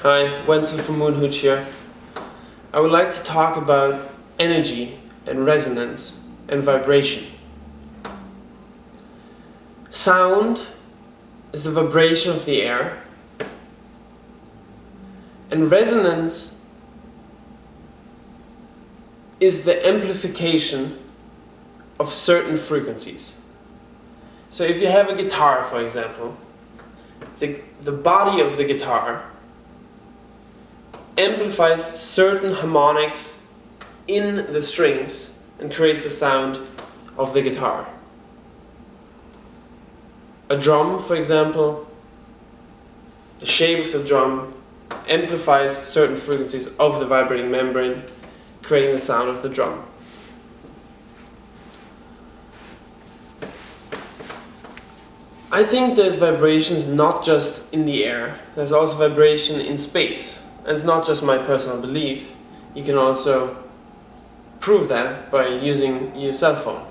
Hi, Wenzl from Hooch here. I would like to talk about energy and resonance and vibration. Sound is the vibration of the air, and resonance is the amplification of certain frequencies. So if you have a guitar, for example, the body of the guitar amplifies certain harmonics in the strings and creates the sound of the guitar. A drum, for example, the shape of the drum amplifies certain frequencies of the vibrating membrane, creating the sound of the drum. I think there's vibrations not just in the air, there's also vibration in space. And it's not just my personal belief, you can also prove that by using your cell phone.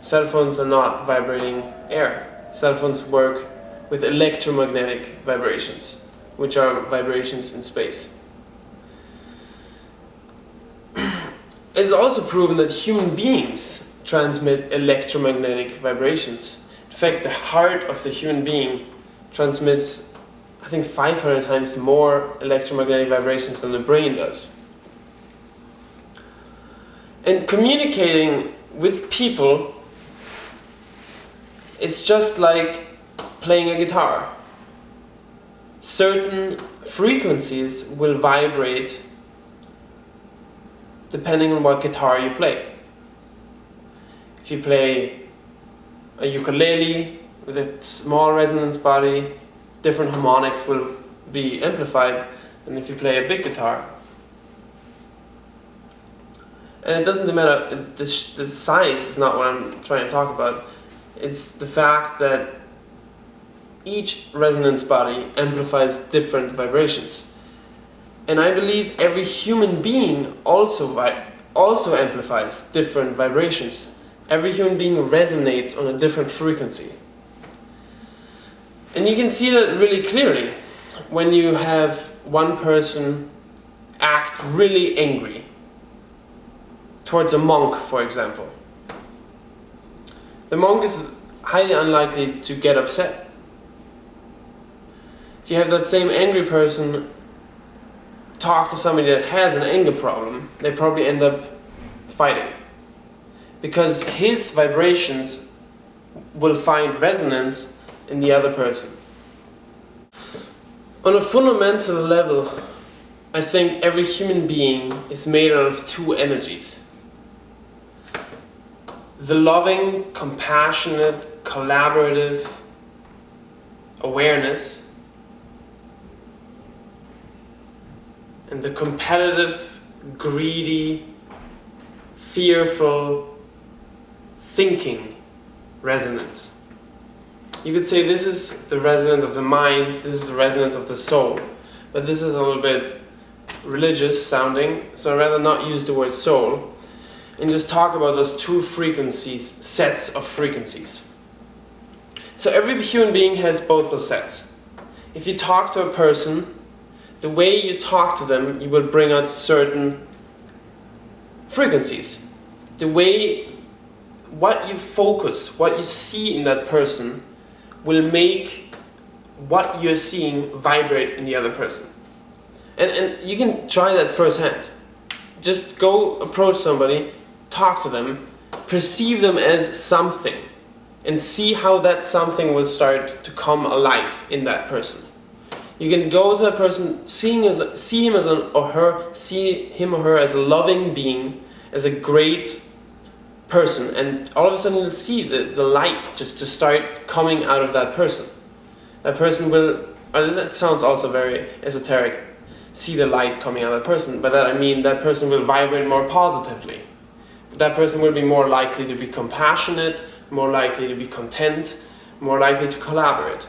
Cell phones are not vibrating air. Cell phones work with electromagnetic vibrations, which are vibrations in space. It's also proven that human beings transmit electromagnetic vibrations. In fact, the heart of the human being transmits, I think, 500 times more electromagnetic vibrations than the brain does. And communicating with people, it's just like playing a guitar. Certain frequencies will vibrate depending on what guitar you play. If you play a ukulele with a small resonance body, different harmonics will be amplified than if you play a big guitar. And it doesn't matter, the size is not what I'm trying to talk about. It's the fact that each resonance body amplifies different vibrations. And I believe every human being also amplifies different vibrations. Every human being resonates on a different frequency. And you can see that really clearly when you have one person act really angry towards a monk, for example. The monk is highly unlikely to get upset. If you have that same angry person talk to somebody that has an anger problem, they probably end up fighting. Because his vibrations will find resonance in the other person. On a fundamental level, I think every human being is made out of two energies. The loving, compassionate, collaborative awareness, and the competitive, greedy, fearful, thinking resonance. You could say this is the resonance of the mind, this is the resonance of the soul. But this is a little bit religious sounding, so I'd rather not use the word soul and just talk about those two frequencies, sets of frequencies. So every human being has both those sets. If you talk to a person, the way you talk to them, you will bring out certain frequencies. The way, what you focus, what you see in that person will make what you're seeing vibrate in the other person. And you can try that firsthand. Just go approach somebody, talk to them, perceive them as something, and see how that something will start to come alive in that person. You can go to a person, see him or her as a loving being, as a great person, and all of a sudden you'll see the light just to start coming out of that person. That person will, that sounds also very esoteric, see the light coming out of that person. By that I mean that person will vibrate more positively. That person will be more likely to be compassionate, more likely to be content, more likely to collaborate.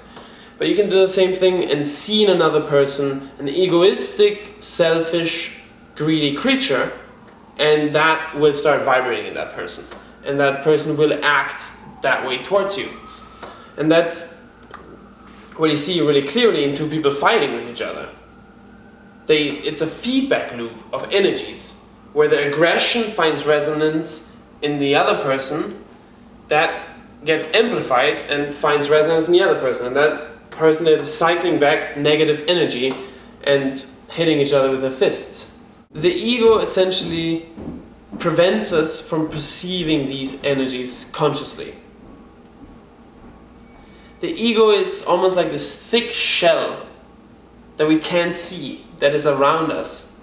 But you can do the same thing and see in another person an egoistic, selfish, greedy creature, and that will start vibrating in that person. And that person will act that way towards you. And that's what you see really clearly in two people fighting with each other. it's a feedback loop of energies, where the aggression finds resonance in the other person, that gets amplified and finds resonance in the other person, and that person is cycling back negative energy and hitting each other with their fists. The ego essentially prevents us from perceiving these energies consciously. The ego is almost like this thick shell that we can't see, that is around us,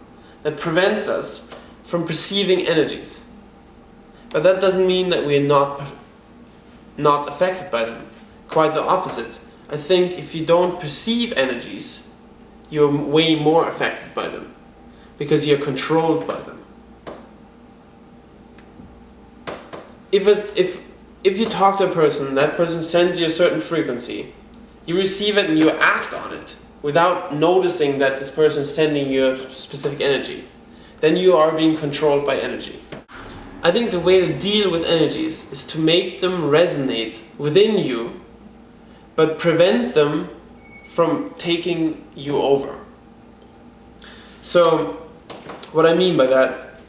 that prevents us from perceiving energies. But that doesn't mean that we're not affected by them. Quite the opposite. I think if you don't perceive energies, you're way more affected by them, because you're controlled by them. If you talk to a person, that person sends you a certain frequency, you receive it and you act on it without noticing that this person is sending you a specific energy, then you are being controlled by energy. I think the way to deal with energies is to make them resonate within you, but prevent them from taking you over. So, what I mean by that,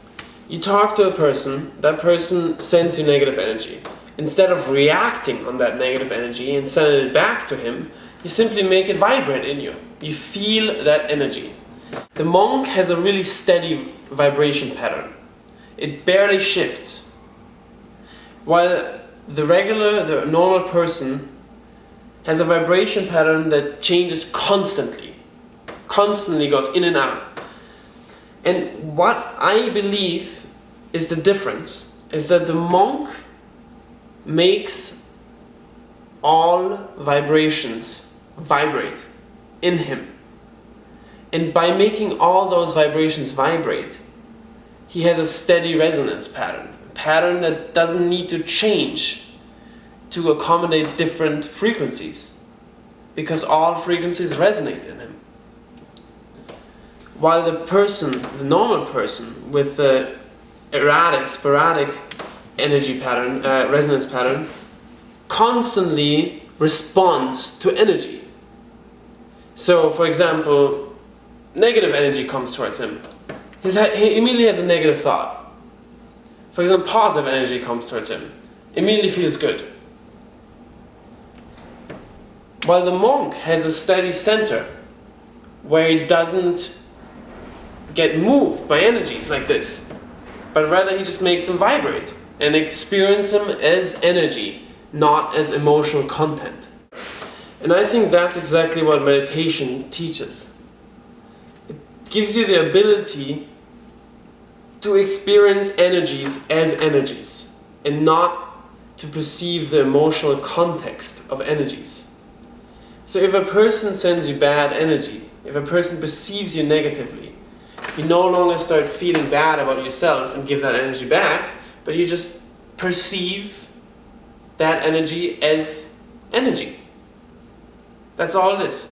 you talk to a person, that person sends you negative energy. Instead of reacting on that negative energy and sending it back to him, you simply make it vibrate in you. You feel that energy. The monk has a really steady vibration pattern. It barely shifts. While the normal person has a vibration pattern that changes constantly. Constantly goes in and out. And what I believe is the difference is that the monk makes all vibrations vibrate in him. And by making all those vibrations vibrate, he has a steady resonance pattern. A pattern that doesn't need to change to accommodate different frequencies, because all frequencies resonate in him. While the normal person with the erratic, sporadic energy pattern, resonance pattern, constantly responds to energy. So, for example, negative energy comes towards him. He immediately has a negative thought. For example, positive energy comes towards him. Immediately feels good. While the monk has a steady center, where he doesn't get moved by energies like this, but rather he just makes them vibrate and experience them as energy, not as emotional content. And I think that's exactly what meditation teaches. It gives you the ability to experience energies as energies and not to perceive the emotional context of energies. So if a person sends you bad energy, if a person perceives you negatively, you no longer start feeling bad about yourself and give that energy back, but you just perceive that energy as energy. That's all it is.